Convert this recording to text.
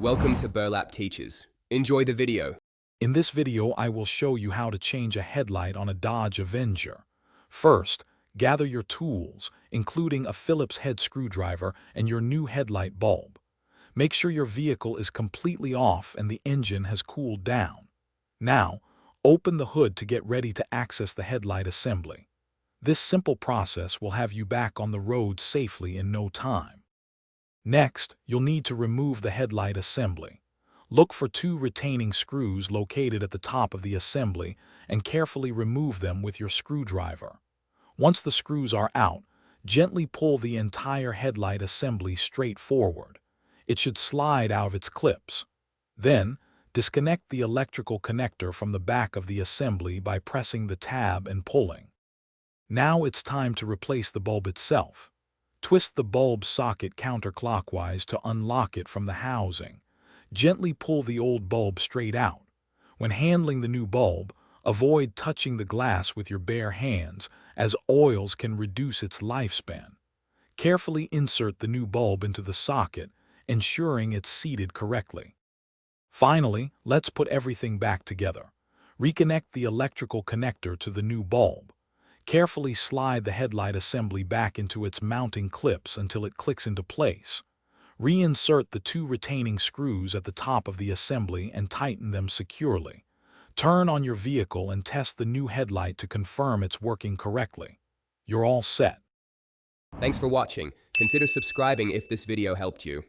Welcome to Burlap Teachers. Enjoy the video. In this video, I will show you how to change a headlight on a Dodge Avenger. First, gather your tools, including a Phillips head screwdriver and your new headlight bulb. Make sure your vehicle is completely off and the engine has cooled down. Now, open the hood to get ready to access the headlight assembly. This simple process will have you back on the road safely in no time. Next, you'll need to remove the headlight assembly. Look for two retaining screws located at the top of the assembly and carefully remove them with your screwdriver. Once the screws are out, gently pull the entire headlight assembly straight forward. It should slide out of its clips. Then, disconnect the electrical connector from the back of the assembly by pressing the tab and pulling. Now it's time to replace the bulb itself. Twist the bulb socket counterclockwise to unlock it from the housing. Gently pull the old bulb straight out. When handling the new bulb, avoid touching the glass with your bare hands, as oils can reduce its lifespan. Carefully insert the new bulb into the socket, ensuring it's seated correctly. Finally, let's put everything back together. Reconnect the electrical connector to the new bulb. Carefully slide the headlight assembly back into its mounting clips until it clicks into place. Reinsert the two retaining screws at the top of the assembly and tighten them securely. Turn on your vehicle and test the new headlight to confirm it's working correctly. You're all set. Thanks for watching. Consider subscribing if this video helped you.